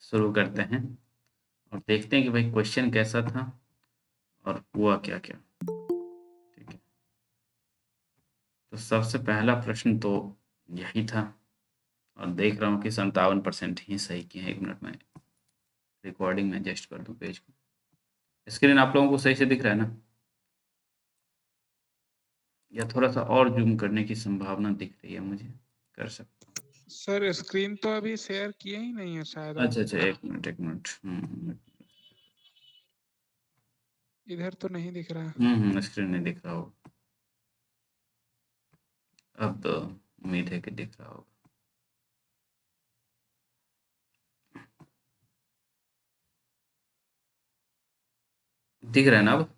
शुरू करते हैं और देखते हैं कि भाई क्वेश्चन कैसा था और हुआ क्या-क्या। ठीक है। तो सबसे पहला प्रश्न तो यही था और देख रहा हूँ कि 57% ही सही किए हैं। 1 मिनट में रिकॉर्डिंग में एडजस्ट कर दूँ पेज को। स्क्रीन आप लोगों को सही से दिख रहा है ना? या थोड़ा-सा और ज़ूम करने की संभावना दिख रही है मुझे? कर सकता हूँ। सर स्क्रीन तो अभी शेयर किए ही नहीं है शायद आप। अच्छा, 1 मिनट। इधर तो नहीं दिख रहा। स्क्रीन नहीं दिख रहा होगा। अब तो उम्मीद है कि दिख रहा होगा। दिख रहा है ना अब?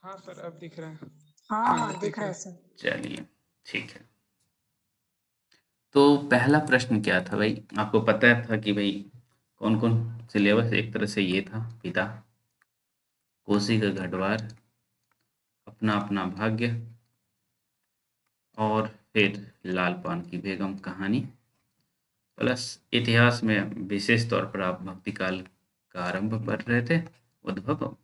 हाँ सर अब दिख रहा है। हाँ हाँ हाँ अब दिख दिख रहा रहा है है। सर। चलिए, ठीक है। तो पहला प्रश्न क्या था भाई? आपको पता था कि भाई कौन-कौन सिलेबस एक तरह से ये था, पिता, कोसी का गढ़वार, अपना-अपना भाग्य और फिर लाल पान की बेगम कहानी प्लस इतिहास में विशेष तौर पर आप भक्ति काल का आरंभ पढ़ रहे थे, उद्भव,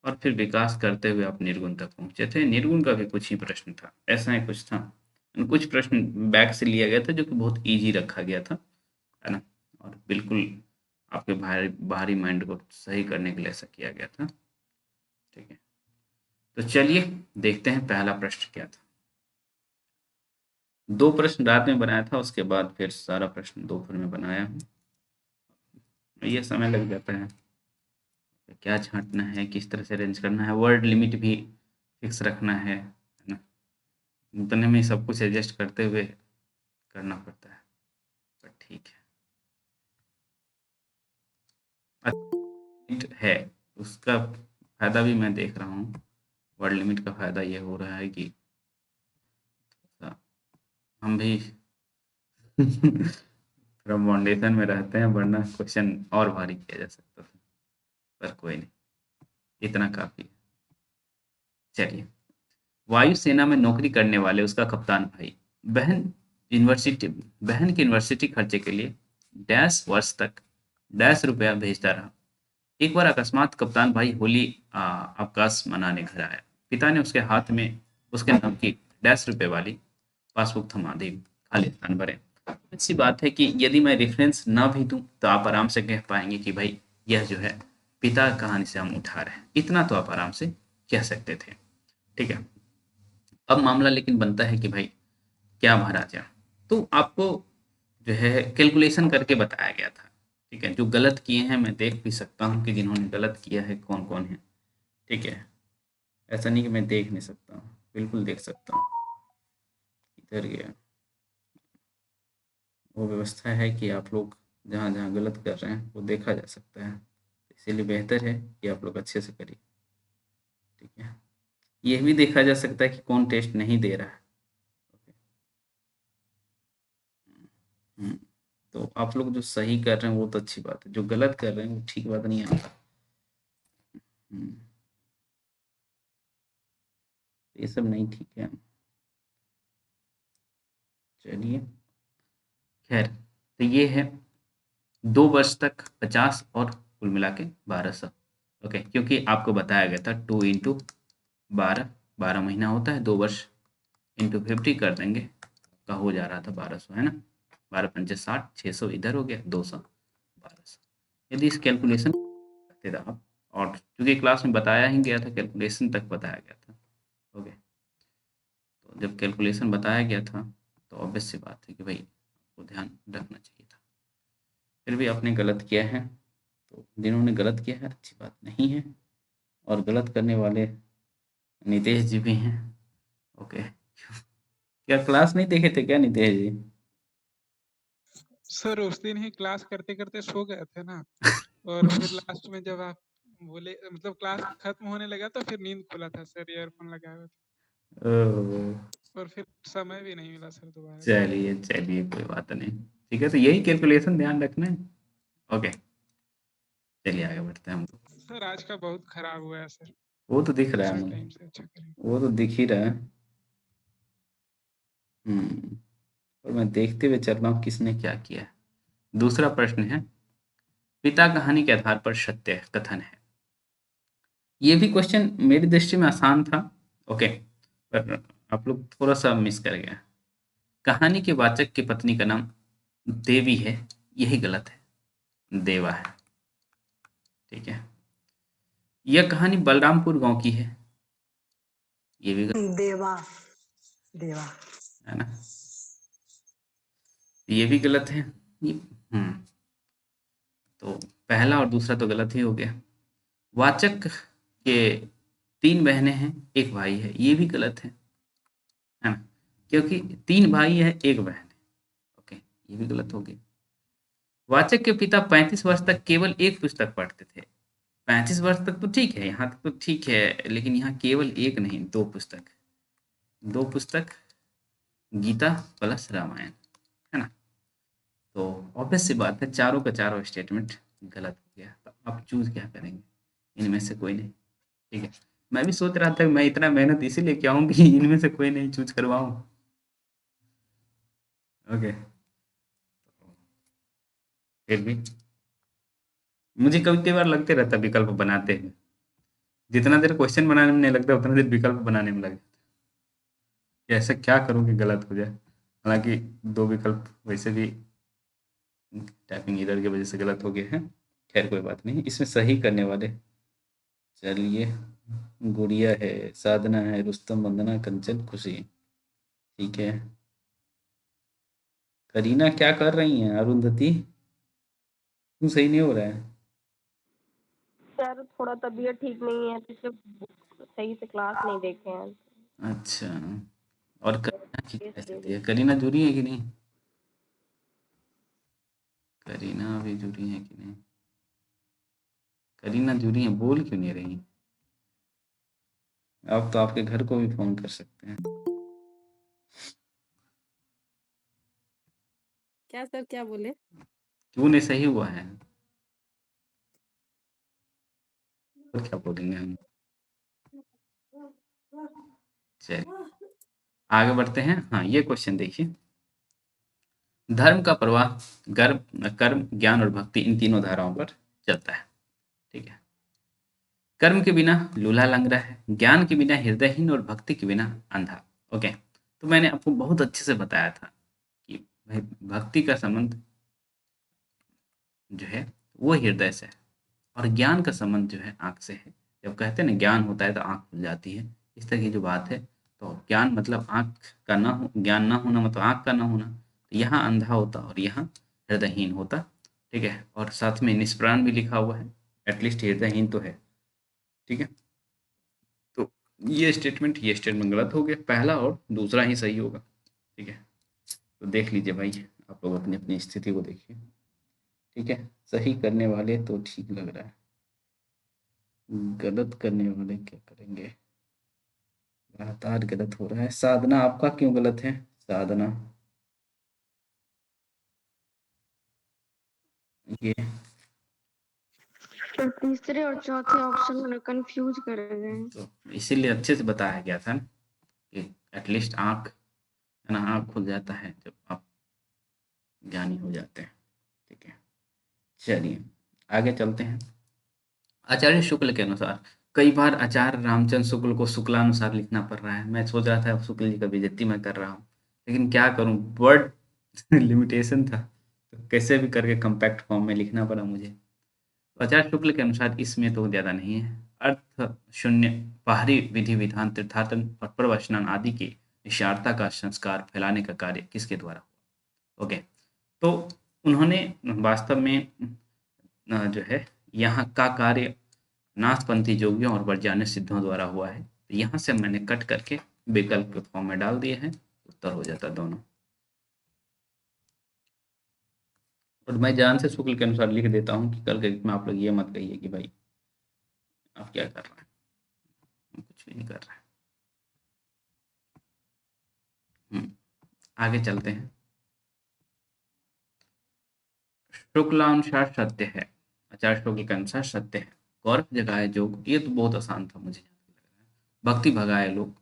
और फिर विकास करते हुए आप निर्गुण तक पहुँचे थे। निर्गुण का भी कुछ ही प्रश्न था, ऐसा ही कुछ था। कुछ प्रश्न बैक से लिया गया था जो कि बहुत ईज़ी रखा गया था, है ना? और बिल्कुल आपके बाहरी माइंड को सही करने के लिए ऐसा किया गया था। ठीक है। तो चलिए देखते हैं पहला प्रश्न क्या था। 2 प्रश्न रात में बनाया था, उसके बाद फिर सारा प्रश्न दोपहर में बनाया हूँ। ये समय लग जाता है। क्या छाँटना है, किस तरह से अरेंज करना है, वर्ड लिमिट भी फिक्स रखना है ना? उतने में सब कुछ एडजस्ट करते हुए करना पड़ता है, पर ठीक है। लिमिट है, उसका फ़ायदा भी मैं देख रहा हूँ। वर्ड लिमिट का फ़ायदा ये हो रहा है कि हम भी थोड़ा बाउंडेशन में रहते हैं, वरना क्वेश्चन और भारी किया जा सकता था, पर कोई नहीं, इतना काफ़ी है। चलिए, वायुसेना में नौकरी करने वाले उसका कप्तान भाई बहन यूनिवर्सिटी बहन के यूनिवर्सिटी खर्चे के लिए डैश वर्ष तक डैश रुपया भेजता रहा। एक बार अकस्मात कप्तान भाई होली अवकाश मनाने घर आया। पिता ने उसके हाथ में उसके नाम की डैश रुपए वाली पासबुक थमा दी। खाली स्थान भरे। अच्छी बात है कि यदि मैं रेफरेंस ना भी दूं तो आप आराम से कह पाएंगे कि भाई यह जो है पिता कहानी से हम उठा रहे हैं, इतना तो आप आराम से कह सकते थे। ठीक है। अब मामला लेकिन बनता है कि भाई क्या भरा जाए। तो आपको जो है कैलकुलेशन करके बताया गया था। ठीक है। जो गलत किए हैं मैं देख भी सकता हूँ कि जिन्होंने गलत किया है कौन कौन है। ठीक है। ऐसा नहीं कि मैं देख नहीं सकता हूँ, बिल्कुल देख सकता हूँ। इधर गया, वो व्यवस्था है कि आप लोग जहाँ जहाँ गलत कर रहे हैं वो देखा जा सकता है, इसीलिए बेहतर है कि आप लोग अच्छे से करिए। ठीक है। ये भी देखा जा सकता है कि कौन टेस्ट नहीं दे रहा है। हम्म, तो आप लोग जो सही कर रहे हैं वो तो अच्छी बात है, जो गलत कर रहे हैं वो ठीक बात नहीं है। हम्म, ये सब नहीं ठीक है। चलिए, खैर, तो ये है 2 वर्ष तक 50 और कुल मिला के 1200। ओके, क्योंकि आपको बताया गया था 2 इंटू 12, 12 महीना होता है, 2 वर्ष इंटू 50 कर देंगे, का हो जा रहा था 1200, है ना? 12×5 = 60, 600 इधर हो गया, 200, 1200। यदि इस कैलकुलेशन करते थे आप, और चूंकि क्लास में बताया ही गया था, कैलकुलेशन तक बताया गया था। ओके, तो जब कैलकुलेशन बताया गया था तो ऑब्वियस सी बात है कि भाई आपको ध्यान रखना चाहिए था। फिर भी आपने गलत किया है, तो जिन्होंने गलत किया है अच्छी बात नहीं है, और गलत करने वाले नितेश जी भी हैं। ओके, क्या क्लास नहीं देखे थे क्या नितेश जी? सर उस दिन ही क्लास करते करते सो गए थे ना, और फिर लास्ट में जब आप बोले मतलब क्लास खत्म होने लगा तो फिर नींद खुला था सर, ईयरफोन लगाए हुए ओह, थे, और फिर समय भी नहीं मिला सर दोबारा से। चलिए चलिए, कोई बात नहीं। ठीक है, तो यही कैलकुलेशन ध्यान रखना है। ओके, चलिए आगे बढ़ते हैं हम। सर आज का बहुत खराब हुआ है सर, वो तो दिख रहा है दूसरा मुझे, टाइम से अच्छा करेंगे। वो तो दिख ही रहा है। और मैं देखते हुए चल रहा हूँ किसने क्या किया है। दूसरा प्रश्न है, पिता कहानी के आधार पर सत्य कथन है। ये भी क्वेश्चन मेरी दृष्टि में आसान था, ओके, पर आप लोग थोड़ा सा मिस कर गए। कहानी के वाचक की पत्नी का नाम देवी है, यही गलत है, देवा है। ठीक है, यह कहानी बलरामपुर गांव की है, ये भी गलत देवा देवा है ना, ये भी गलत है। ये तो पहला और दूसरा तो गलत ही हो गया। वाचक के 3 बहनें हैं, 1 भाई है, ये भी गलत है ना, क्योंकि 3 भाई है, 1 बहन है। ओके, ये भी गलत हो गया। वाचक के पिता 35 वर्ष तक केवल 1 पुस्तक पढ़ते थे। 35 वर्ष तक तो ठीक है, यहाँ तक तो ठीक है, लेकिन यहाँ केवल 1 नहीं, 2 पुस्तक, 2 पुस्तक, गीता प्लस रामायण, है ना। तो ऑब्वियस सी बात है, चारों का चारों स्टेटमेंट गलत हो गया। तो आप चूज क्या करेंगे, इनमें से कोई नहीं। ठीक है, मैं भी सोच रहा था कि मैं इतना मेहनत इसीलिए किया हूँ कि इनमें से कोई नहीं चूज करवाऊँ। ओके, फिर भी मुझे कभी कई बार लगते रहता है विकल्प बनाते हैं, जितना देर क्वेश्चन बनाने में नहीं लगता उतना देर विकल्प बनाने में लग जाता है कि ऐसा क्या करूँ कि गलत हो जाए। हालांकि 2 विकल्प वैसे भी टाइपिंग एरर की वजह से गलत हो गए हैं। खैर कोई बात नहीं, इसमें सही करने वाले, चलिए, गुड़िया है, साधना है, रुस्तम, वंदना, कंचन, खुशी। ठीक है, करीना क्या कर रही हैं, अरुंधति क्यों सही नहीं हो रहा है? सर थोड़ा तबीयत ठीक नहीं है, पिछले सही से क्लास नहीं देखे हैं। अच्छा, और करीना की क्या स्थिति है, करीना जुड़ी है कि नहीं? करीना अभी जुड़ी है कि नहीं? करीना जुड़ी है, बोल क्यों नहीं रही? आप तो आपके घर को भी फोन कर सकते हैं। क्या सर, क्या बोले? क्यों नहीं सही हुआ है, और क्या बोलेंगे हम। चलिए आगे बढ़ते हैं। हाँ, ये क्वेश्चन देखिए, धर्म का प्रवाह कर्म कर्म ज्ञान और भक्ति, इन तीनों धाराओं पर चलता है। ठीक है, कर्म के बिना लूल्हा लंगड़ा है, ज्ञान के बिना हृदयहीन और भक्ति के बिना अंधा। ओके, तो मैंने आपको बहुत अच्छे से बताया था कि भाई भक्ति का संबंध जो है वो हृदय से है, और ज्ञान का संबंध जो है आँख से है। जब कहते हैं ना ज्ञान होता है तो आँख खुल जाती है, इस तरह की जो बात है। तो ज्ञान मतलब आँख का ना हो, ज्ञान ना होना मतलब आँख का ना होना। तो यहाँ अंधा होता और यहाँ हृदयहीन होता। ठीक है, और साथ में निष्प्राण भी लिखा हुआ है, एटलीस्ट हृदयहीन तो है। ठीक है, तो ये स्टेटमेंट गलत हो गया, पहला और दूसरा ही सही होगा। ठीक है, तो देख लीजिए भाई, आप लोग अपनी अपनी स्थिति को देखिए। ठीक है, सही करने वाले तो ठीक लग रहा है, गलत करने वाले क्या करेंगे, लगातार गलत हो रहा है। साधना, आपका क्यों गलत है साधना? ये तो तीसरे और चौथे ऑप्शन में कंफ्यूज कर गए हैं। तो इसीलिए अच्छे से बताया गया था ना कि एटलीस्ट आँख, है ना, आँख खुल जाता है जब आप ज्ञानी हो जाते हैं। ठीक है, चलिए आगे चलते हैं। आचार्य शुक्ल के अनुसार, कई बार आचार्य रामचंद्र शुक्ल को शुक्लानुसार लिखना पड़ रहा है। मैं सोच रहा था शुक्ल जी का बेइज्जती मैं कर रहा हूँ, लेकिन क्या करूँ, वर्ड लिमिटेशन था, तो कैसे भी करके कॉम्पैक्ट फॉर्म में लिखना पड़ा मुझे। तो आचार्य शुक्ल के अनुसार इसमें तो ज़्यादा नहीं है। अर्थ शून्य बाहरी विधि विधान तीर्थाटन और प्रवचन आदि के निशारता का संस्कार फैलाने का कार्य किसके द्वारा हुआ? ओके, तो उन्होंने वास्तव में जो है यहाँ का कार्य नाथपंथी जोगियों और वर्जान्य सिद्धों द्वारा हुआ है। तो यहाँ से मैंने कट करके विकल्प के फॉर्म में डाल दिए हैं, उत्तर हो जाता दोनों। और मैं जान से शुक्ल के अनुसार लिख देता हूँ कि कल के में आप लोग ये मत कहिए कि भाई आप क्या कर रहे हैं, हम कुछ भी नहीं कर रहे हैं। आगे चलते हैं। शुक्लानुसार सत्य है, आचार्य शुक्ल के अनुसार सत्य है। गौरव जगाए जोग, ये तो बहुत आसान था मुझे। भक्ति भगाए लोग,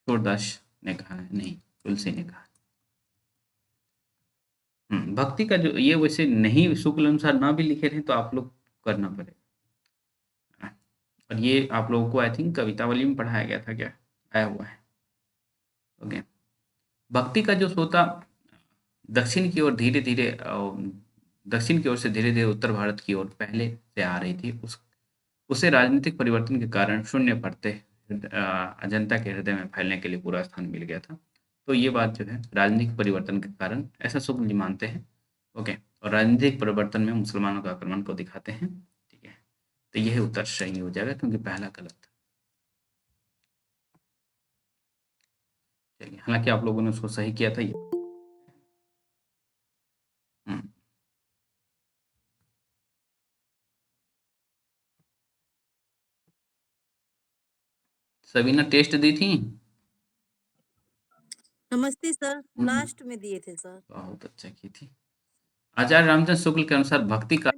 सूरदास ने कहा है नहीं। तुलसी ने कहा। भक्ति का जो ये वैसे नहीं शुक्ल अनुसार ना भी लिखे थे तो आप लोग करना पड़ेगा। और ये आप लोगों को आई थिंक कवितावली में पढ़ाया गया था क्या, आया हुआ है। ओके, भक्ति का जो सोता दक्षिण की ओर धीरे धीरे दक्षिण की ओर से धीरे धीरे उत्तर भारत की ओर पहले से आ रही थी, उसे राजनीतिक परिवर्तन के कारण शून्य पड़ते अजंता के हृदय में फैलने के लिए पूरा स्थान मिल गया था। तो ये बात जो है राजनीतिक परिवर्तन के कारण, ऐसा शुक्ल जी मानते हैं। ओके, और राजनीतिक परिवर्तन में मुसलमानों का आक्रमण को दिखाते हैं। ठीक है, तो यह उत्तर सही हो जाएगा क्योंकि पहला गलत था। चलिए, हालांकि आप लोगों ने उसको सही किया था ये। सबीना टेस्ट दी थी? नमस्ते सर, लास्ट में दिए थे सर। बहुत अच्छा की थी। आचार्य रामचंद्र शुक्ल के अनुसार भक्ति का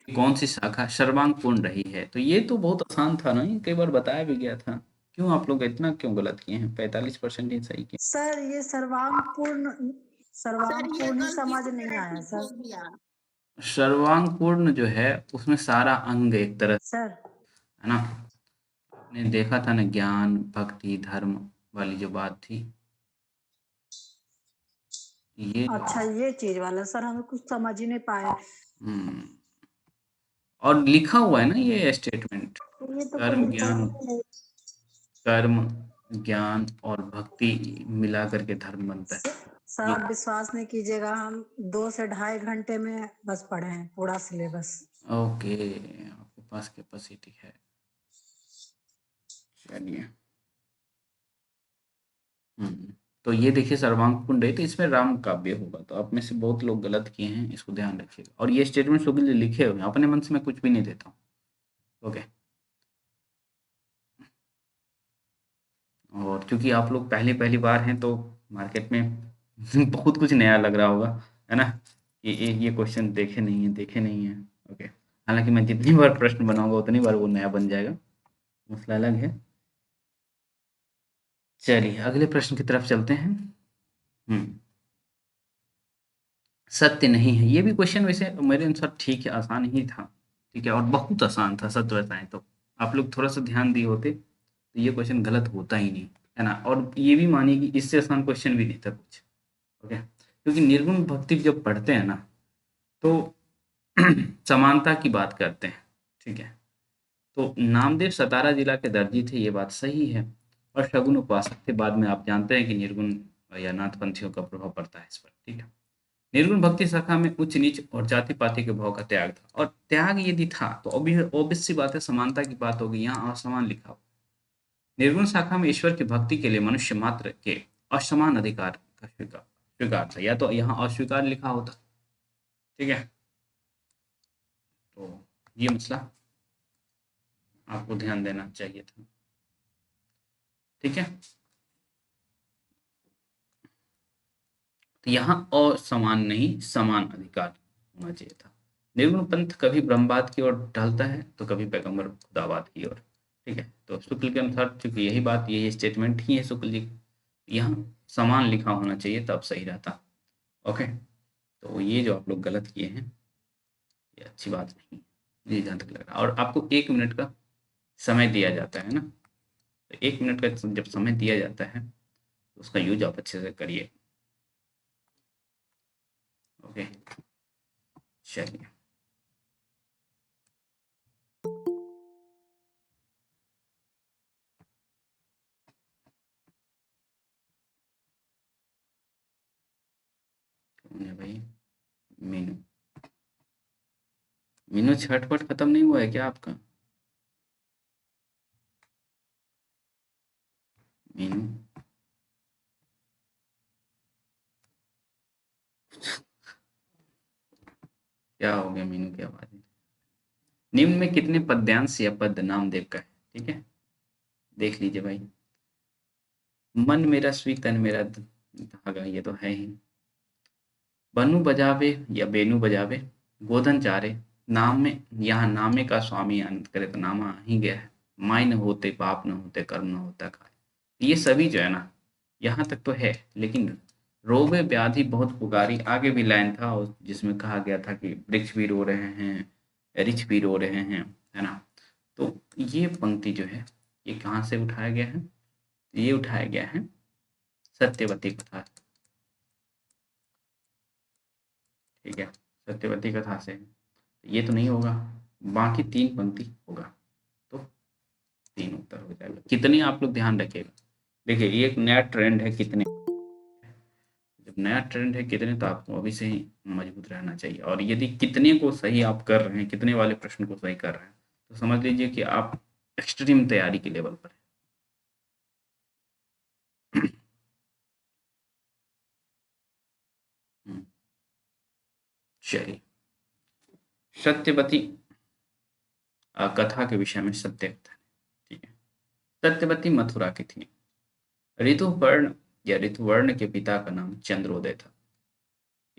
कौन सी शाखा सर्वांग पूर्ण रही है? तो ये तो बहुत आसान था ना, कई बार बताया भी गया था। क्यों आप लोग इतना क्यों गलत किए हैं? 45% ही सही किए सर। ये सर्वांग पूर्ण समझ नहीं आया सर। सर्वांग पूर्ण जो है उसमें सारा अंग एक तरह सर है ना, ने देखा था ना, ज्ञान भक्ति धर्म वाली जो बात थी ये। अच्छा, ये चीज वाला सर हमें कुछ समझ ही नहीं पाया। और लिखा हुआ है ना ये स्टेटमेंट, ये तो कर्म ज्ञान और भक्ति मिला करके धर्म बनता है। सर आप विश्वास नहीं कीजिएगा, हम 2 से 2.5 घंटे में बस पढ़े हैं पूरा सिलेबस। ओके, आपके पास कैपेसिटी है। चलिए, तो ये देखिए सर्वांग पूर्ण है, तो इसमें राम काव्य होगा। तो आप में से बहुत लोग गलत किए हैं, इसको ध्यान रखिएगा। और ये स्टेटमेंट शुक्ल जी लिखे हुए हैं, अपने मन से मैं कुछ भी नहीं देता हूँ। ओके, और क्योंकि आप लोग पहली बार हैं तो मार्केट में बहुत कुछ नया लग रहा होगा, है ना। ये क्वेश्चन देखे नहीं है। ओके, हालांकि मैं जितनी बार प्रश्न बनाऊंगा उतनी बार वो नया बन जाएगा, मसला अलग है। चलिए अगले प्रश्न की तरफ चलते हैं। सत्य नहीं है, ये भी क्वेश्चन वैसे मेरे अनुसार ठीक है, आसान ही था। ठीक है, और बहुत आसान था सत्य बताएं तो। आप लोग थोड़ा सा ध्यान दिए होते तो ये क्वेश्चन गलत होता ही नहीं, है ना। और ये भी मानिए कि इससे आसान क्वेश्चन भी नहीं था कुछ। ओके, क्योंकि निर्गुण भक्ति जब पढ़ते हैं ना तो समानता की बात करते हैं। ठीक है, तो नामदेव सतारा जिला के दर्जी थे, ये बात सही है। और शगुन उपासक थे। बाद में आप जानते हैं कि निर्गुण या नाथपंथियों का प्रभाव पड़ता है इस पर। ठीक है, निर्गुण भक्ति शाखा में उच्च नीच और जाति पाति के भाव का त्याग था। और त्याग यदि था तो ऑब्वियस सी बात है, समानता की बात होगी। यहाँ असमान लिखा हो। निर्गुण शाखा में ईश्वर की भक्ति के लिए मनुष्य मात्र के असमान अधिकार का स्वीकार था, या तो यहाँ अस्वीकार लिखा होता। ठीक है, तो ये मसला आपको ध्यान देना चाहिए था। ठीक है, तो यहाँ असमान नहीं, समान अधिकार होना चाहिए था। निर्गुण पंथ कभी ब्रह्मवाद की ओर ढलता है तो कभी पैगंबर खुदाबाद की ओर। ठीक है, तो शुक्ल के अनुसार चूंकि यही बात, यही स्टेटमेंट ही है शुक्ल जी, यहाँ समान लिखा होना चाहिए तब सही रहता। ओके, तो ये जो आप लोग गलत किए हैं ये अच्छी बात नहीं, मुझे जहाँ तक लग रहा है। और आपको 1 मिनट का समय दिया जाता है ना, तो 1 मिनट का जब समय दिया जाता है तो उसका यूज आप अच्छे से करिए। ओके, चलिए भाई, मीनू छठपट खत्म नहीं हुआ है क्या आपका? मीनू क्या हो गया मीनू की आवाज? निम्न में कितने पद्यांश या पद नामदेव का है? ठीक है, देख लीजिए भाई। मन मेरा स्वी तन मेरा धागा, ये तो है ही। बनु बजावे या बेनु बजावे, गोधन चारे, नाम में, यहाँ नामे का स्वामी अनंत करे तो नामा ही गया है। माय न होते पाप न होते कर्म न होता काय। ये सभी जो है ना यहाँ तक तो है, लेकिन रोवे व्याधि बहुत पुकारी, आगे भी लाइन था जिसमें कहा गया था कि वृक्ष भी रो रहे हैं, रिछ भी रो रहे हैं, है ना। तो ये पंक्ति जो है ये कहाँ से उठाया गया है? ये उठाया गया है सत्यवती कथा, ठीक है, सत्यवती कथा से। ये तो नहीं होगा, बाकी 3 पंक्ति होगा, तो 3 उत्तर हो जाएगा। कितने आप लोग ध्यान रखिएगा, देखिए ये एक नया ट्रेंड है कितने, जब नया ट्रेंड है कितने, तो आपको अभी से ही मजबूत रहना चाहिए। और यदि कितने को सही आप कर रहे हैं, कितने वाले प्रश्न को सही कर रहे हैं, तो समझ लीजिए कि आप एक्सट्रीम तैयारी के लेवल पर हैं। चलिए, सत्यवती कथा के विषय में सत्य कथा, ठीक है। सत्यवती मथुरा की थी। ऋतुवर्ण या ऋतुवर्ण के पिता का नाम चंद्रोदय था।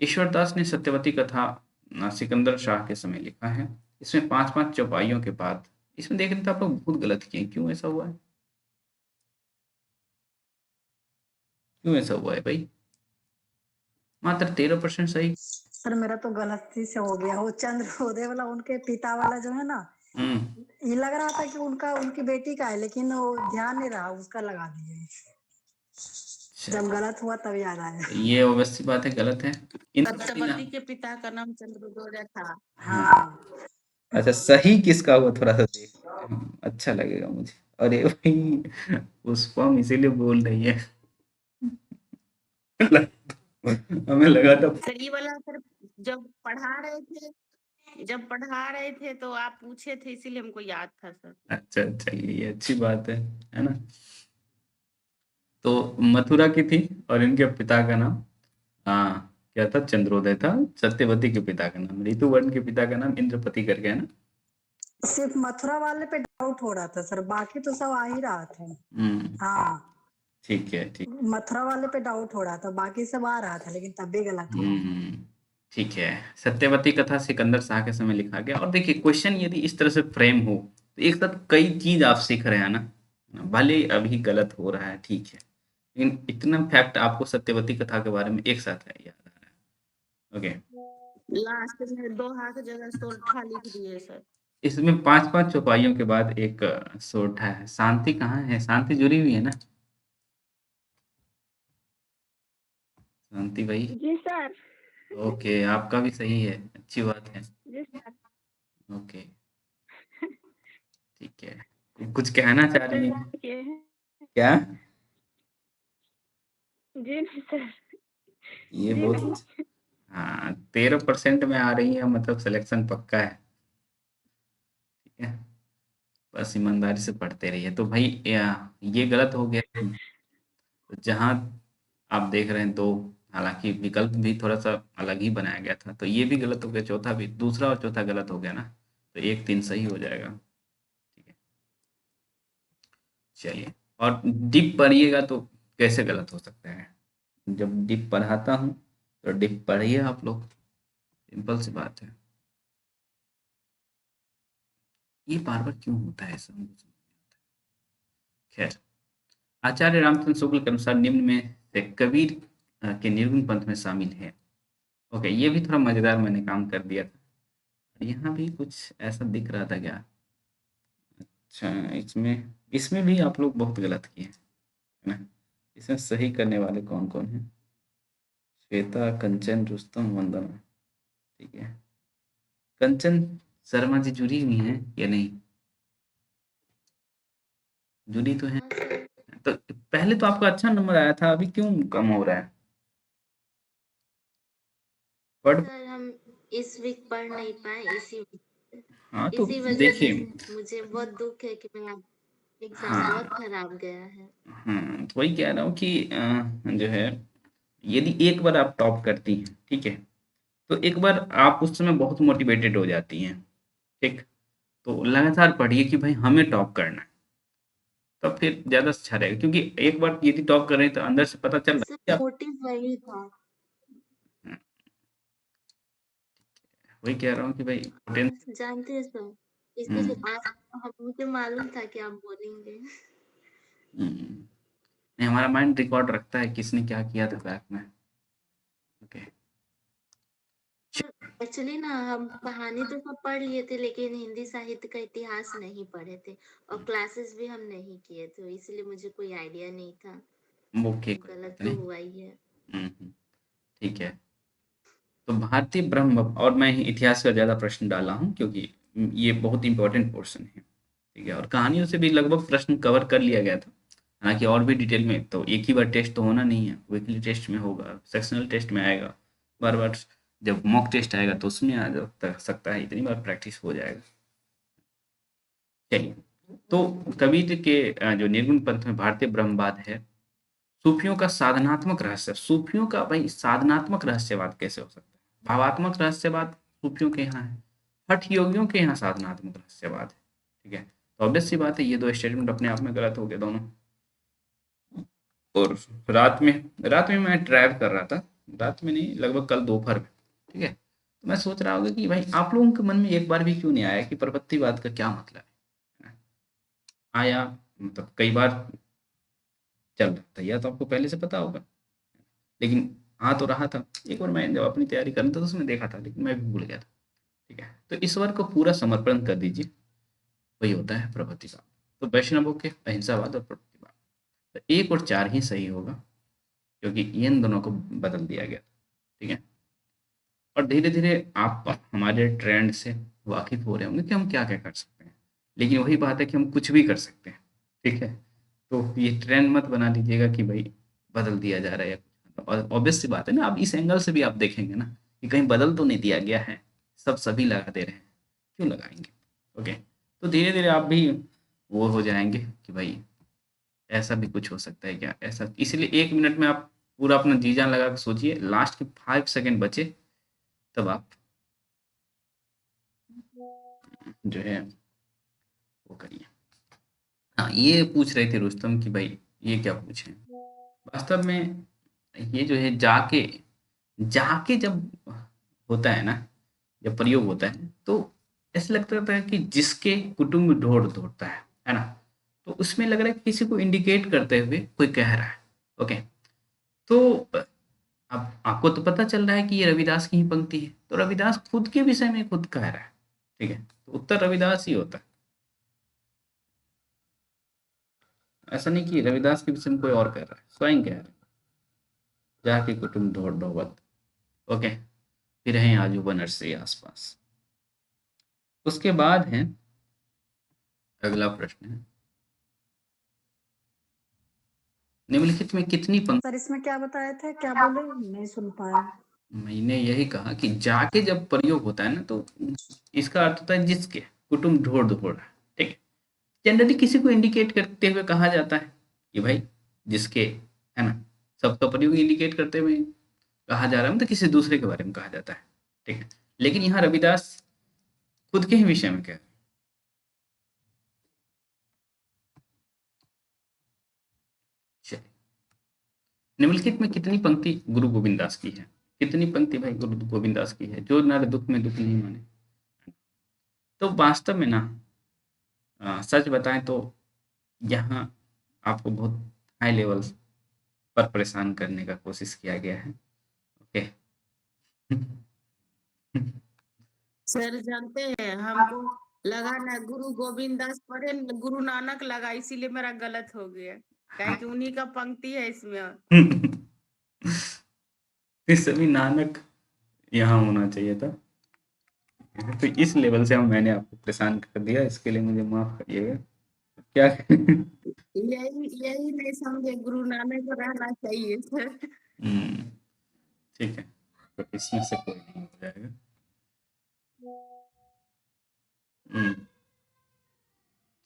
ईश्वरदास ने सत्यवती कथा सिकंदर शाह के समय लिखा है। इसमें 5-5 चौपाइयों के बाद, इसमें देख रहे थे आप लोग बहुत गलत किए, क्यों ऐसा हुआ है? क्यों ऐसा हुआ है भाई? मात्र 13% सही। सर मेरा तो गलती से हो गया, वो चंद्रोदय वाला उनके पिता वाला जो है ना, ये लग रहा था कि उनकी बेटी का है, लेकिन वो ध्यान नहीं रहा, उसका लगा दिए। जब गलत हुआ तब याद आया। ये अवश्य बात है, गलत है। सत्यवती के पिता का नाम चंद्रोदय था। हाँ अच्छा, सही किसका हुआ थोड़ा सा देख, अच्छा लगेगा मुझे। अरे भाई पुष्पा इसीलिए बोल रही है। हमें लगा था सही वाला सर, जब पढ़ा रहे थे तो आप पूछे थे, इसीलिए हमको याद था सर। अच्छा, ये अच्छी बात है ना। तो मथुरा की थी और इनके पिता का नाम क्या था? चंद्रोदय था। सत्यवती के पिता का नाम, ऋतुवर्ण के पिता का नाम इंद्रपति करके है ना। सिर्फ मथुरा वाले पे डाउट हो रहा था सर, बाकी तो सब आ ही रहा था। हाँ ठीक है, ठीक। मथुरा वाले पे डाउट हो रहा था, बाकी सब आ रहा था, लेकिन तब भी गलत हो गया। ठीक है। सत्यवती कथा सिकंदर शाह के समय लिखा गया। और देखिए क्वेश्चन यदि इस तरह से फ्रेम हो तो एक साथ कई चीज आप सीख रहे हैं ना, भले ही अभी गलत हो रहा है, ठीक है, लेकिन इतना फैक्ट आपको सत्यवती कथा के बारे में एक साथ है याद आ रहा है। ओके, लास्ट में दोहा की जगह सोरठा लिख दिए सर। इसमें 5-5 चौपाइयों के बाद एक सोरठा है। शांति कहाँ है? शांति जुड़ी हुई है ना, शांति भाई? जी सर। ओके, आपका भी सही है, अच्छी बात है। जी सर। ओके, ठीक है। कुछ कहना चाह रही हैं क्या? जी नहीं सर। ये जी बहुत, नहीं। हाँ 13% में आ रही है, मतलब सिलेक्शन पक्का है, ठीक है। बस ईमानदारी से पढ़ते रहिए। तो भाई ये गलत हो गया। तो जहाँ आप देख रहे हैं 2, हालांकि विकल्प भी थोड़ा सा अलग ही बनाया गया था, तो ये भी गलत हो गया, चौथा भी, दूसरा और चौथा गलत हो गया ना, तो 1-3 सही हो जाएगा, ठीक है। चलिए, और डिप पढ़िएगा तो कैसे गलत हो सकता है? जब डिप पढ़ाता हूँ तो डिप पढ़िए आप लोग, सिंपल सी बात है। ये बार बार क्यों होता है ऐसा, मुझे समझ नहीं आता। खैर, आचार्य रामचंद्र शुक्ल के अनुसार निम्न में से कबीर के निर्गुण पंथ में शामिल है। ओके, ये भी थोड़ा मजेदार मैंने काम कर दिया था। यहाँ भी कुछ ऐसा दिख रहा था क्या? अच्छा, इसमें इसमें भी आप लोग बहुत गलत किए हैं, है ना। इसमें सही करने वाले कौन कौन हैं? श्वेता, कंचन, रुस्तम, वंदना, ठीक है। कंचन शर्मा जी जुड़ी हुई हैं या नहीं? जुड़ी तो है। तो पहले तो आपका अच्छा नंबर आया था, अभी क्यों कम हो रहा है? पढ़, सर हम इस वीक पढ़ नहीं पाए, हाँ तो इसी वजह से देखिए, मुझे बहुत दुख है कि मेरा एग्जाम हाँ बहुत खराब गया है। तो वही कह रहा हूँ कि जो है, यदि एक बार आप टॉप करती हैं, ठीक है, तो एक बार आप उस समय बहुत मोटिवेटेड हो जाती हैं, ठीक। तो लगातार पढ़िए कि भाई हमें टॉप करना है, तब फिर ज़्यादा अच्छा रहेगा, क्योंकि एक बार यदि टॉप कर रहे हैं तो अंदर से पता चल रहा है सर कि आप, मोटिव वही था। हम्म, वही कह रहा हूँ कि भाई पोटेंशियल। जानते हैं सर, इसलिए आज मुझे मालूम था कि आप बोलेंगे। नहीं, हमारा माइंड रिकॉर्ड रखता है किसने क्या किया था बैक में। ओके। एक्चुअली ना हम कहानी तो सब पढ़ लिए थे लेकिन हिंदी साहित्य का इतिहास नहीं पढ़े थे और क्लासेस भी हम नहीं किए थे, इसलिए मुझे कोई आइडिया नहीं था। ओके, कोई गलत बात तो नहीं। हुआ ही है। ठीक है। तो भारतीय ब्रह्म, और मैं इतिहास का ज़्यादा प्रश्न डाला हूँ क्योंकि ये बहुत इंपॉर्टेंट पोर्शन है। ठीक है, और कहानियों से भी लगभग प्रश्न कवर कर लिया गया था। हालांकि और भी डिटेल में, तो एक ही बार टेस्ट तो होना नहीं है, वीकली टेस्ट में होगा, सेक्शनल टेस्ट में आएगा, बार बार जब मॉक टेस्ट आएगा तो उसमें आ सकता है, इतनी बार प्रैक्टिस हो जाएगा। चलिए, तो कबीर के जो निर्गुण पंथ में भारतीय ब्रह्मवाद है, सूफियों का साधनात्मक रहस्य, सूफियों का भाई साधनात्मक रहस्यवाद कैसे हो सकता है? भावात्मक रहस्यवाद सूफियों के यहाँ है, हठ योगियों के यहाँ साधनात्मक रहस्यवाद है। ठीक है, तो ऑब्वियस सी बात है, ये दो स्टेटमेंट अपने आप में गलत हो गए दोनों। और रात में मैं ड्राइव कर रहा था, रात में नहीं, लगभग कल दोपहर में। ठीक है, तो मैं सोच रहा होगा कि भाई आप लोगों के मन में एक बार भी क्यों नहीं आया कि प्रपत्तिवाद का क्या मतलब है? आया, मतलब कई बार चल रहा था, या तो आपको पहले से पता होगा, लेकिन आ तो रहा था। एक बार मैं जब अपनी तैयारी कर रहा था तो उसमें देखा था, लेकिन मैं भी भूल गया था। ठीक है, तो इस वर्ग को पूरा समर्पण कर दीजिए, वही होता है प्रपत्तिवाद। तो वैष्णवों के अहिंसावाद और प्रपत्तिवाद, तो 1 और 4 ही सही होगा, क्योंकि इन दोनों को बदल दिया गया। ठीक है, और धीरे धीरे आप हमारे ट्रेंड से वाकिफ हो रहे होंगे कि हम क्या क्या कर सकते हैं, लेकिन वही बात है कि हम कुछ भी कर सकते हैं। ठीक है, तो ये ट्रेंड मत बना लीजिएगा कि भाई बदल दिया जा रहा है या कुछ। और ऑब्वियस सी बात है ना, आप इस एंगल से भी आप देखेंगे ना कि कहीं बदल तो नहीं दिया गया है, सब सभी लगा दे रहे हैं, क्यों लगाएंगे? ओके, तो धीरे धीरे आप भी वो हो जाएंगे कि भाई ऐसा भी कुछ हो सकता है क्या, ऐसा। इसलिए 1 मिनट में आप पूरा अपना जी जान लगा के सोचिए, लास्ट के 5 सेकंड बचे, तब आप जो है वो करिए। हाँ, ये पूछ रहे थे रुस्तम कि भाई ये क्या पूछे। वास्तव में ये जो है जाके जाके जब होता है ना, जब प्रयोग होता है, तो ऐसा लगता था कि जिसके कुटुंब ढोर दौड़ता है ना, तो उसमें लग रहा है कि किसी को इंडिकेट करते हुए कोई कह रहा है। ओके, तो अब आपको तो पता चल रहा है कि ये रविदास की ही पंक्ति है, तो रविदास खुद के विषय में खुद कह रहा है। ठीक है, तो उत्तर रविदास ही होता है, ऐसा नहीं कि रविदास के विषय में कोई और कह रहा है, स्वयं कह रहा है, जाके कुटुंब ढोर ढोवत। ओके, फिर हैं आजू बनरसी आसपास। उसके बाद है अगला प्रश्न है, निम्नलिखित में कितनी पंक्ति। सर इसमें क्या बताए थे, क्या बोले, नहीं सुन पाया। मैंने यही कहा कि जाके जब प्रयोग होता है ना, तो इसका अर्थ होता है जिसके कुटुंब ढोर ढोर है। ठीक है, जनरली किसी को इंडिकेट करते हुए कहा जाता है कि भाई जिसके, है ना, सबका प्रयोग इंडिकेट करते हुए कहा जा रहा है, मतलब किसी दूसरे के बारे में कहा जाता है। ठीक है, लेकिन यहाँ रविदास खुद के ही विषय में कह रहे हैं। चलिए, निम्नलिखित में कितनी पंक्ति गुरु गोविंद दास की है? कितनी पंक्ति भाई गुरु गोविंद दास की है? जो नर दुख में दुख नहीं माने। तो वास्तव में ना सच बताएं तो यहाँ आपको बहुत हाई लेवल पर परेशान करने का कोशिश किया गया है। ओके सर जानते हैं, हमको लगा ना गुरु गोविंद दास पढ़े, गुरु नानक लगा, इसीलिए मेरा गलत हो गया, क्या कि उन्हीं का पंक्ति है इसमें। इस सभी नानक यहाँ होना चाहिए था। तो इस लेवल से मैंने आपको परेशान कर दिया, इसके लिए मुझे माफ करिएगा। क्या यही नहीं समझे, गुरु नानक को रहना चाहिए सर। ठीक है, तो इसमें से कोई नहीं हो जाएगा।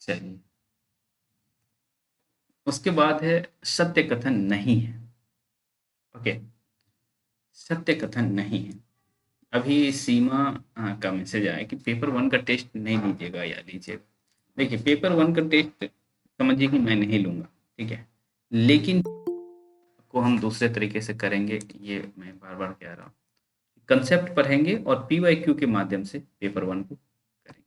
चलिए, उसके बाद है सत्य कथन नहीं है। ओके, सत्य कथन नहीं है। अभी सीमा का मैसेज आया कि पेपर 1 का टेस्ट नहीं लीजिएगा या लीजिएगा। देखिए, पेपर 1 का टेस्ट समझिए कि मैं नहीं लूंगा, ठीक है, लेकिन को हम दूसरे तरीके से करेंगे, ये मैं बार बार कह रहा हूँ। कंसेप्ट पढ़ेंगे और PYQ के माध्यम से पेपर 1 को करेंगे।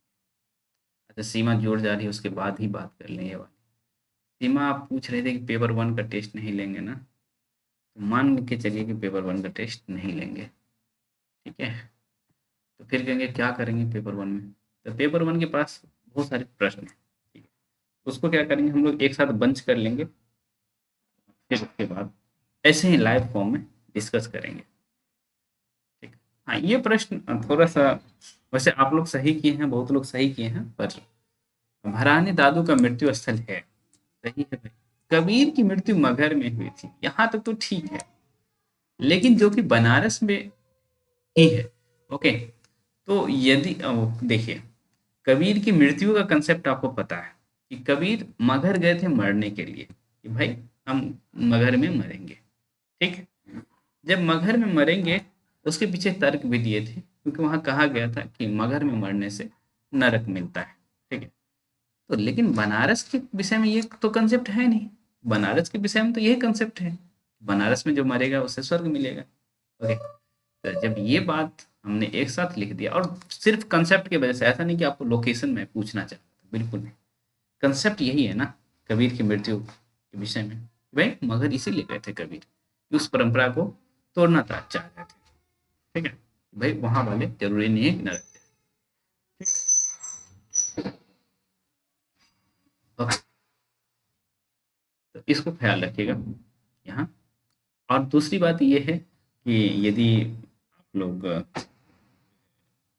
अच्छा, सीमा जोड़ जा रही है, उसके बाद ही बात कर लें ये वाली। सीमा आप पूछ रहे थे कि पेपर 1 का टेस्ट नहीं लेंगे ना, तो मान के चलिए कि पेपर 1 का टेस्ट नहीं लेंगे, ठीक है। तो फिर कहेंगे क्या करेंगे पेपर 1 में, तो पेपर 1 के पास बहुत सारे प्रश्न हैं, ठीक है। उसको क्या करेंगे हम लोग एक साथ बंच कर लेंगे, फिर उसके बाद ऐसे ही लाइव फॉर्म में डिस्कस करेंगे, ठीक। हाँ, ये प्रश्न थोड़ा सा वैसे आप लोग सही किए हैं, बहुत लोग सही किए हैं, पर भरानी दादू का मृत्यु स्थल है, सही है भाई। कबीर की मृत्यु मगहर में हुई थी, यहाँ तक तो ठीक है, लेकिन जो कि बनारस में ही है, ओके। तो यदि देखिए, कबीर की मृत्यु का कंसेप्ट आपको पता है कि कबीर मगहर गए थे मरने के लिए, कि भाई हम मगहर में मरेंगे, ठीक है। जब मगहर में मरेंगे उसके पीछे तर्क भी दिए थे, क्योंकि वहां कहा गया था कि मगहर में मरने से नरक मिलता है, ठीक है। तो लेकिन बनारस के विषय में ये तो कंसेप्ट है नहीं, बनारस के विषय में तो यही कंसेप्ट है, बनारस में जो मरेगा उसे स्वर्ग मिलेगा, ओके। तो जब ये बात हमने एक साथ लिख दिया, और सिर्फ कंसेप्ट की वजह से, ऐसा नहीं कि आपको लोकेशन में पूछना चाहता था, बिल्कुल नहीं, कंसेप्ट यही है ना कबीर की मृत्यु के विषय में, भाई मगर इसीलिए गए थे कबीर, उस परंपरा को तोड़ना चाह रहे थे, ठीक है। भाई वहां वाले जरूरी नहीं है कि न रहते, ओके। तो इसको ख्याल रखिएगा यहाँ। और दूसरी बात ये है कि यदि आप लोग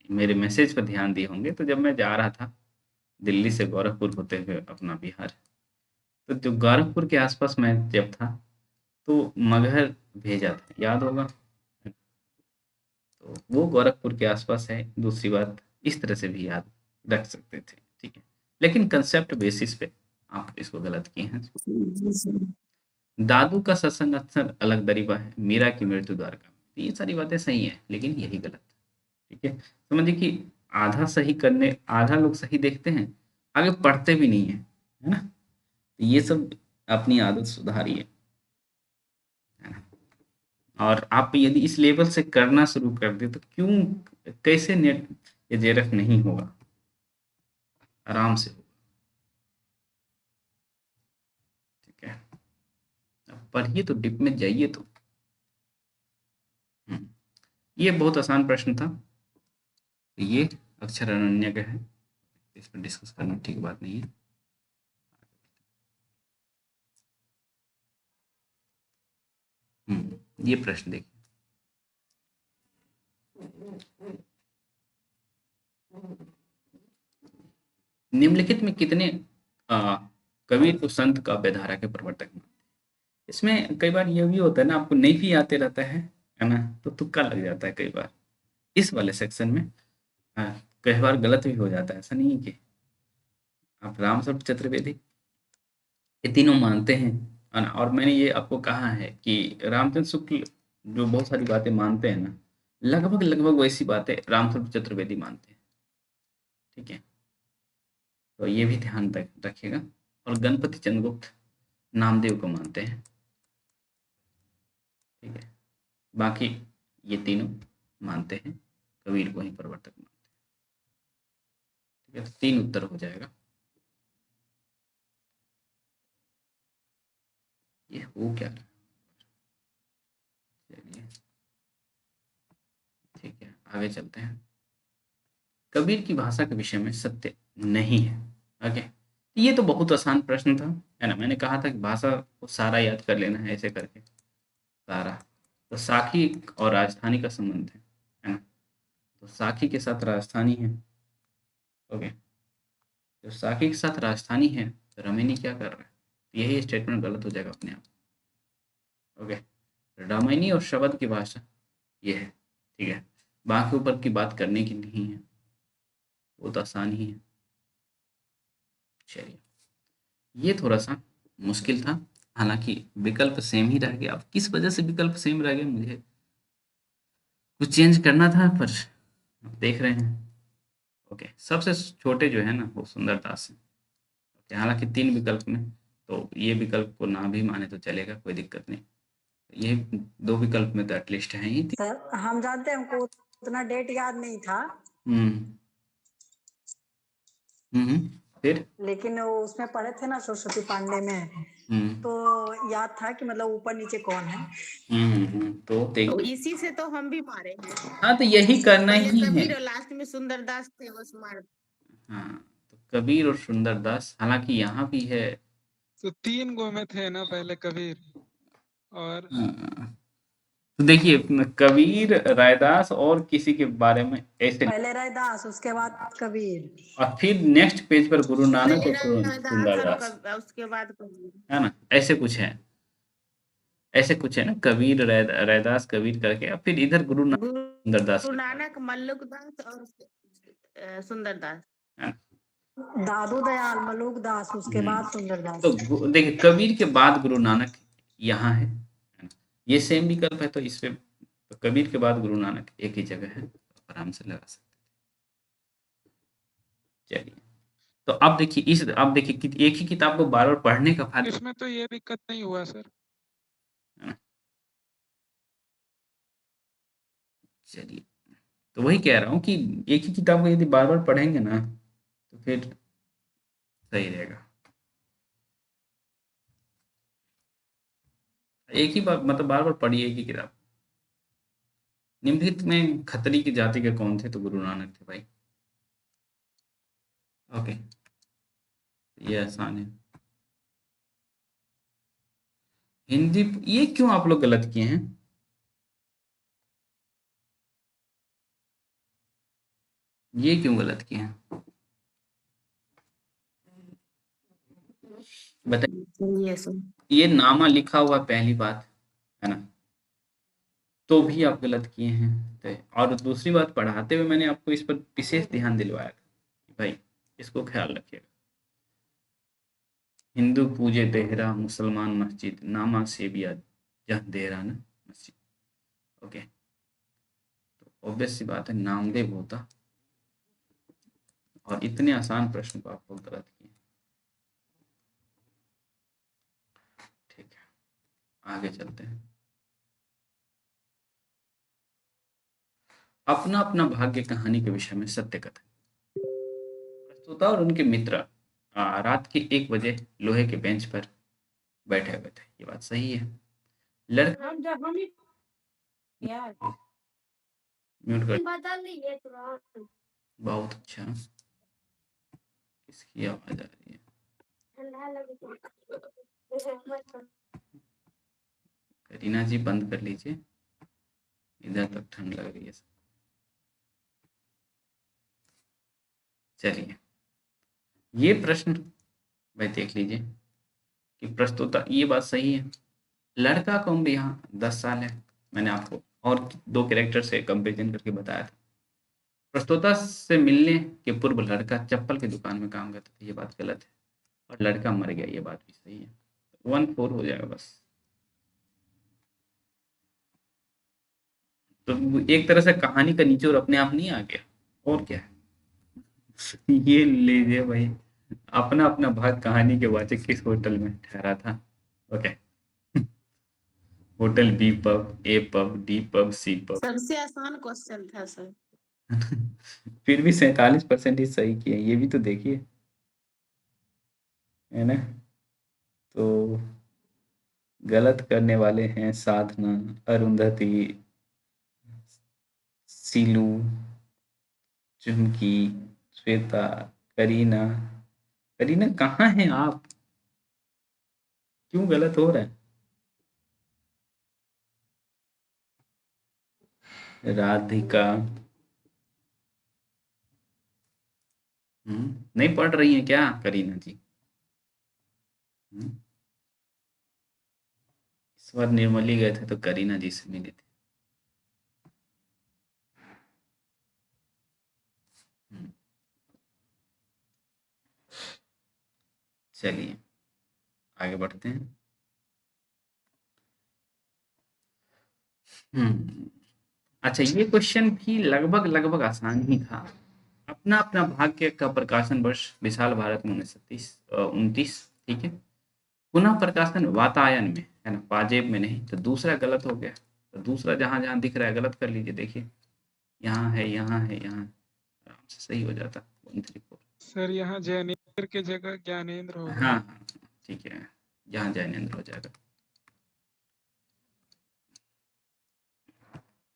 मेरे मैसेज पर ध्यान दिए होंगे, तो जब मैं जा रहा था दिल्ली से गोरखपुर होते हुए अपना बिहार, तो जो गोरखपुर के आसपास मैं जब था तो मगहर भेजा था, याद होगा। तो वो गोरखपुर के आसपास है, दूसरी बात इस तरह से भी याद रख सकते थे, ठीक है। लेकिन कंसेप्ट बेसिस पे आप इसको गलत किए हैं। दादू का सत्संग अक्सर अलग दरीबा है, मीरा की मृत्यु द्वारका में, ये सारी बातें सही हैं, लेकिन यही गलत है, ठीक है। समझिए कि आधा सही करने, आधा लोग सही देखते हैं, आगे पढ़ते भी नहीं है ना। तो ये सब अपनी आदत सुधारिए, है ना। और आप यदि इस लेवल से करना शुरू कर दे तो क्यों, कैसे नेट ये जेरफ नहीं होगा, आराम से होगा, ठीक है। अब पढ़िए तो डिप में जाइए तो। ये बहुत आसान प्रश्न था, ये अक्षर अनन्या का है, इस पर डिस्कस करना ठीक बात नहीं है। ये प्रश्न देखिए, निम्नलिखित में कितने कबीर को संत काव्यधारा के प्रवर्तक मानते हैं। इसमें कई बार ये भी होता है ना, आपको नहीं भी आते रहता है ना, तो तुक्का लग जाता है कई बार इस वाले सेक्शन में, कई बार गलत भी हो जाता है, ऐसा नहीं है कि आप रामस्वरूप चतुर्वेदी ये तीनों मानते हैं, है ना। और मैंने ये आपको कहा है कि रामचंद्र शुक्ल जो बहुत सारी बातें मानते हैं ना, लगभग लगभग वैसी बातें रामस्वरूप चतुर्वेदी मानते हैं, ठीक है। तो ये भी ध्यान रखिएगा। और गणपति चंद्रगुप्त नामदेव को मानते हैं, ठीक है। बाकी ये तीनों मानते हैं कबीर को ही प्रवर्तक मानते हैं, ठीक है। तो 3 उत्तर हो जाएगा। ये हो क्या रहा है, चलिए ठीक है, आगे चलते हैं। कबीर की भाषा के विषय में सत्य नहीं है, ओके। ये तो बहुत आसान प्रश्न था, है ना। मैंने कहा था कि भाषा को सारा याद कर लेना है, ऐसे करके सारा। तो साखी और राजस्थानी का संबंध है ना। तो साखी के साथ राजस्थानी है, ओके। तो साखी के साथ राजस्थानी है, तो रमेनी क्या कर रहा है, यही स्टेटमेंट गलत हो जाएगा अपने आप, ओके। रामायणी और शब्द की भाषा ये है, ठीक है। बाकी ऊपर की बात करने की नहीं है, वो तो आसान ही है। चलिए, ये थोड़ा सा मुश्किल था, हालांकि विकल्प सेम ही रह गया। अब किस वजह से विकल्प सेम रह गया, मुझे कुछ चेंज करना था, पर देख रहे हैं, ओके। सबसे छोटे जो है ना वो सुंदरदास है, ओके। हालांकि 3 विकल्प में, तो ये विकल्प को ना भी माने तो चलेगा, कोई दिक्कत नहीं। ये 2 विकल्प में तो एटलीस्ट है ही। सर हम जानते हैं, हमको उतना डेट याद नहीं था। हम्म। फिर लेकिन वो उसमें पढ़े थे ना सरस्वती पांडे में, तो याद था कि मतलब ऊपर नीचे कौन है। तो तो देखिए, इसी से तो हम भी मारे हैं। हाँ तो यही करना पहले ही है। कबीर और लास्ट में सुंदरदास थे, बस मार। हाँ, तो कबीर और सुंदरदास, हालांकि यहाँ भी है। तो 3 गो में थे ना, पहले कबीर और हाँ, तो देखिए कबीर, रैदास और किसी के बारे में ऐसे, पहले रैदास, उसके बाद कबीर। और फिर नेक्स्ट पेज पर गुरु नानक और रैदास और सुंदरदास, उसके बाद कबीर। है ना, ऐसे कुछ है, ऐसे कुछ है ना, कबीर, रैदास, कबीर करके, और फिर इधर गुरु नानक, सुंदरदास गुरु लिखा है। नानक, मल्लुकदास और सुंदरदास। है ना? दादू दयाल, मलुक दास, उसके बाद सुंदरदास। तो देखिए कबीर के बाद गुरु नानक यहाँ है ना? ये सेम विकल्प है, तो इस पे तो कबीर के बाद गुरु नानक एक ही जगह है, तो आराम से लगा सकते हैं। चलिए, तो अब देखिए अब देखिए कि एक ही किताब को बार बार पढ़ने का फायदा, इसमें तो ये दिक्कत नहीं हुआ सर। है ना? चलिए, तो वही कह रहा हूँ कि एक ही किताब को यदि बार बार पढ़ेंगे ना, तो फिर सही रहेगा। एक ही बार, मतलब बार बार पढ़िए एक ही किताब। निम्नलिखित में खत्री की जाति के कौन थे? तो गुरु नानक थे भाई। ओके, ये आसान है। हिंदी, ये क्यों आप लोग गलत किए हैं? ये क्यों गलत किए हैं बताइए। ये सुन, ये नामा लिखा हुआ पहली बात, है ना, तो भी आप गलत किए हैं। तो और दूसरी बात, पढ़ाते हुए मैंने आपको इस पर विशेष ध्यान दिलवाया था कि भाई इसको ख्याल रखिएगा। हिंदू पूजे देहरा, मुसलमान मस्जिद, नामा सेबिया जहाँ देहरा ना मस्जिद। ओके, तो ऑब्वियस सी बात है नामदेव होता, और इतने आसान प्रश्न को आप लोग गलत किए। ठीक है, आगे चलते हैं। अपना अपना भाग्य कहानी के विषय में सत्य कथन। प्रस्तुता और उनके मित्र रात के 1 बजे लोहे के बेंच पर बैठे हुए थे। ये बात सही है। लड़का म्यूट कर, बहुत अच्छा। किसकी आवाज आ रही है? करीना जी बंद कर लीजिए, इधर तक ठंड लग रही है। चलिए, ये प्रश्न भाई देख लीजिए कि प्रस्तुता, ये बात सही है। लड़का का उम्र यहाँ 10 साल है। मैंने आपको और 2 कैरेक्टर से कंपेरिजन करके बताया था। प्रस्तुता से मिलने के पूर्व लड़का चप्पल की दुकान में काम करता था। ये बात गलत है। और लड़का मर गया, ये बात भी सही है। 1-4 हो जाएगा बस। तो एक तरह से कहानी का निचोड़ अपने आप नहीं आ गया, और क्या है। ये लीजिए भाई, अपना अपना भाग कहानी के वाचक किस होटल में ठहरा था? ओके, होटल बी पब, ए पब, डी पब, सी पब। सबसे आसान क्वेश्चन था सर। फिर भी 47% ही सही किए, ये भी तो देखिए, है ना। तो गलत करने वाले हैं साधना, अरुंधति, सीलू, चुमकी, श्वेता, करीना। करीना कहाँ हैं आप? क्यों गलत हो रहा है? राधिका, नहीं पढ़ रही हैं क्या करीना जी? इस बार निर्मली गए थे तो करीना जी से मिले थे। चलिए आगे बढ़ते हैं। अच्छा, ये क्वेश्चन भी लगभग लगभग आसान ही था। अपना अपना भाग्य का प्रकाशन वर्ष विशाल भारत में 1929, ठीक है। पुनः प्रकाशन वातायन में, है ना, पाजेब में नहीं। तो दूसरा गलत हो गया। तो दूसरा जहां जहां दिख रहा है गलत कर लीजिए। देखिए यहाँ है, यहाँ है, यहाँ, आराम से सही हो जाता। 134। सर यहाँ जैनेन्द्र के जगह ज्ञानेन्द्र हाँ होगा। हाँ ठीक है, यहाँ जैनेन्द्र हो जाएगा।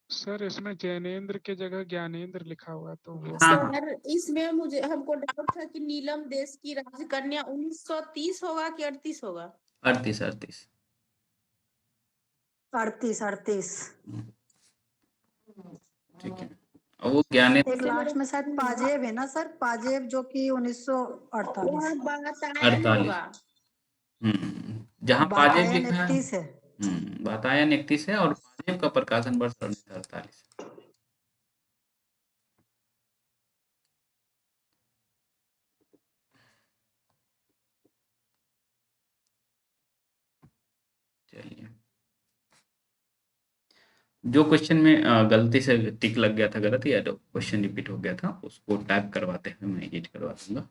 सर इसमें जैनेन्द्र के जगह ज्ञानेन्द्र लिखा हुआ तो वो हाँ सर इसमें मुझे हमको डाउट था कि नीलम देश की राजकन्या 1930 होगा कि 38 होगा? 38 38 38 ठीक है। और वो ज्ञानेन्द्र एक लास्ट में शायद पाजेब है ना सर, पाजेब जो कि 1948 वहाँ बतायन 48 होगा। जहाँ पाजेब बातायन लिखा है 31 है। बतायन 31 है और पाजेब का प्रकाशन वर्ष 1948। चलिए, जो क्वेश्चन में गलती से टिक लग गया था गलत, या जो क्वेश्चन रिपीट हो गया था, उसको टाइप करवाते हुए मैं एडिट करवा दूंगा।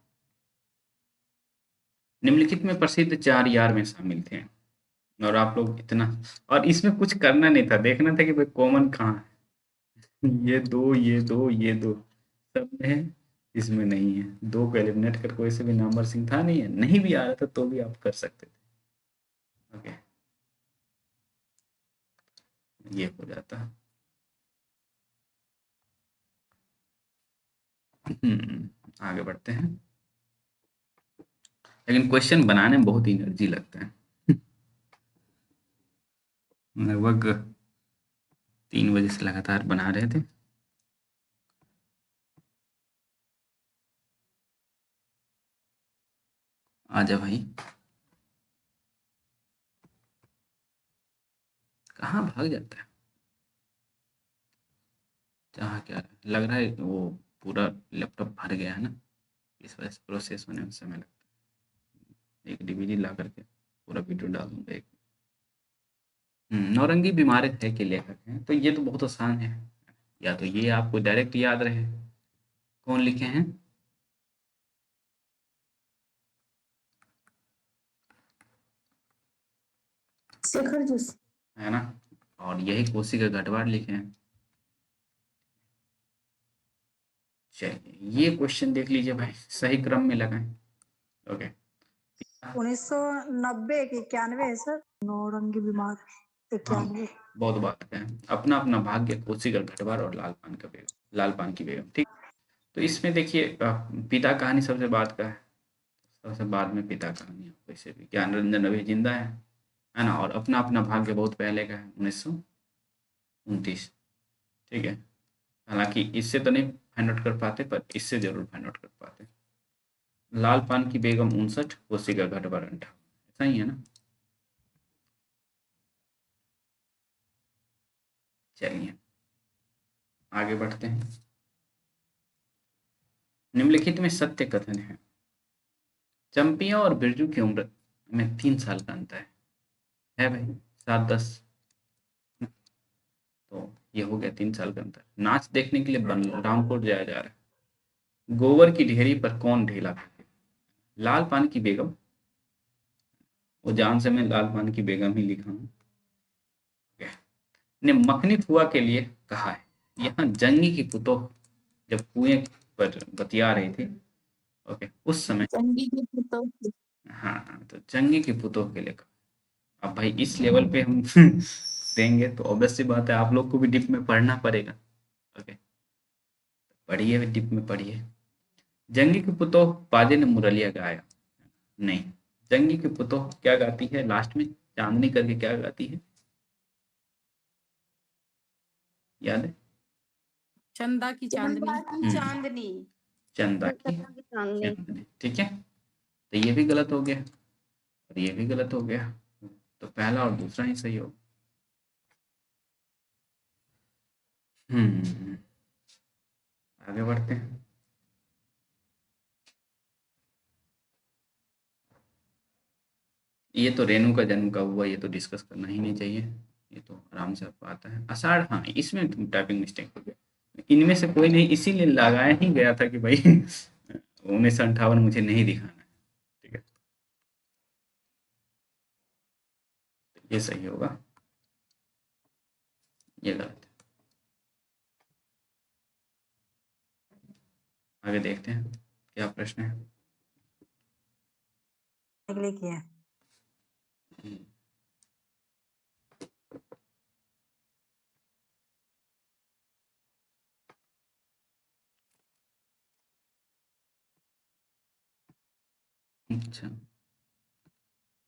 निम्नलिखित में प्रसिद्ध 4 यार में शामिल थे, और आप लोग इतना, और इसमें कुछ करना नहीं था, देखना था कि भाई कॉमन कहाँ है। ये दो ये दो ये दो सब में है, इसमें नहीं है। दो को एलिमिनेट कर कोई से भी नंबर सिंह था नहीं है, नहीं भी आ रहा था तो भी आप कर सकते थे। ओके, ये हो जाता है। आगे बढ़ते हैं, लेकिन क्वेश्चन बनाने में बहुत एनर्जी लगता है। लगभग 3 बजे से लगातार बना रहे थे। आजा भाई, कहाँ भाग जाता है। जहाँ क्या लग रहा है, वो पूरा लैपटॉप भर गया है ना, इस वजह से प्रोसेस होने में समय लगता है। एक डीवीडी ला करके पूरा वीडियो डाल दूंगा एक। नौरंगी बीमारी है के लेखक हैं, तो ये तो बहुत आसान है, या तो ये आपको डायरेक्ट याद रहे। कौन लिखे हैं? शेखर जोशी। है ना, और यही कोसी का गढ़वाल लिखे हैं। चलिए, ये क्वेश्चन देख लीजिए भाई, सही क्रम में लगाएं। ओके, 1990 की 91 है सर, नौरंगी बीमार 91। बहुत बात है। अपना अपना भाग्य, कोसी का गढ़वाल और लाल पान की बेगम। ठीक, तो इसमें देखिए पिता कहानी सबसे बाद का है, सबसे बाद में पिता कहानी। वैसे भी ज्ञान रंजन अभी जिंदा है ना, और अपना अपना भाग्य बहुत पहले का है, 1929। ठीक है, हालांकि इससे तो नहीं फाइंड आउट कर पाते, पर इससे जरूर फाइंड आउट कर पाते। लाल पान की बेगम 59, कोसी का गढ़वाल 58, ऐसा ही है ना। चलिए आगे बढ़ते हैं। निम्नलिखित में सत्य कथन है। चंपिया और बिरजू की उम्र में 3 साल का अंतर है भाई, 7-10, तो ये हो गया 3 साल का अंतर। नाच देखने के लिए बलरामपुर जाया जा रहा है। गोबर की ढेरी पर कौन ढेला फेंके? लाल पान की बेगम, वो जान से मैं लाल पान की बेगम ही लिखा हूँ, ने मखनी फुआ के लिए कहा है। यहाँ जंगी की पुतोह जब कुएं पर बतिया रही थी, ओके, उस समय जंगी की पुतोह। हाँ, तो जंगी की पुतोह के लिए कहा। अब भाई इस लेवल पे हम देंगे तो ऑब्वियस सी बात है, आप लोग को भी डिप में पढ़ना पड़ेगा। ओके, पढ़िए, डिप में पढ़िए। जंगी की पुतोह पाजे ने मुरलिया गाया नहीं। जंगी की पुतोह क्या गाती है लास्ट में, चांदनी करके क्या गाती है, याद है? चंदा की चांदनी। चांदनी। चंदा की चांदनी। ठीक है, तो ये भी गलत हो गया और ये भी गलत हो गया, तो पहला और दूसरा ही सही हो। आगे बढ़ते हैं। ये तो रेणु का जन्म कब हुआ, ये तो डिस्कस करना ही नहीं चाहिए, ये तो आराम से आपको आता है। आषाढ़, हाँ, इसमें तुम टाइपिंग मिस्टेक हो गया, इनमें से कोई नहीं, इसीलिए लगाया ही गया था कि भाई 1958 मुझे नहीं दिखाना है। ठीक है, ये सही होगा, ये गलत है। आगे देखते हैं क्या प्रश्न है? अगले किया अच्छा,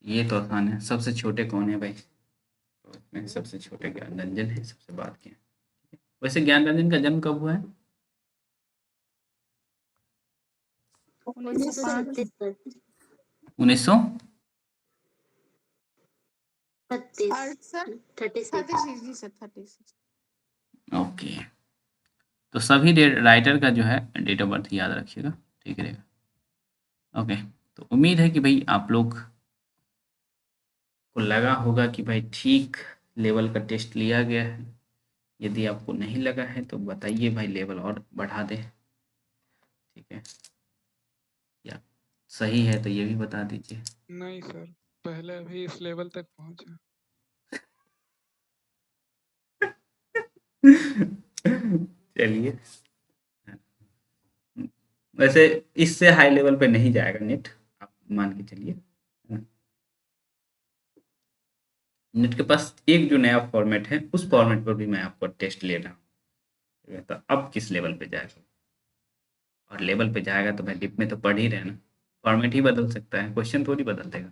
ये तो आसान है। सबसे छोटे कौन है भाई? तो इसमें सबसे छोटे ज्ञान रंजन है, सबसे बात किया। वैसे ज्ञान रंजन का जन्म कब हुआ है? 1937 1900 36 ओके। तो सभी राइटर का जो है डेट ऑफ बर्थ याद रखिएगा, ठीक रहेगा। ओके, तो उम्मीद है कि भाई आप लोग को लगा होगा कि भाई ठीक लेवल का टेस्ट लिया गया है। यदि आपको नहीं लगा है तो बताइए भाई, लेवल और बढ़ा दें, ठीक है? या सही है तो ये भी बता दीजिए। नहीं सर, पहले अभी इस लेवल तक पहुंचा। चलिए, वैसे इससे हाई लेवल पे नहीं जाएगा नेट, आप मान के चलिए। नेट के पास एक जो नया फॉर्मेट है, उस फॉर्मेट पर भी मैं आपको टेस्ट ले रहा हूँ। तो अब किस लेवल पे जाएगा? और लेवल पे जाएगा तो भाई डिप में तो पढ़ ही रहे ना, फॉर्मेट ही बदल सकता है, क्वेश्चन थोड़ी बदल देगा।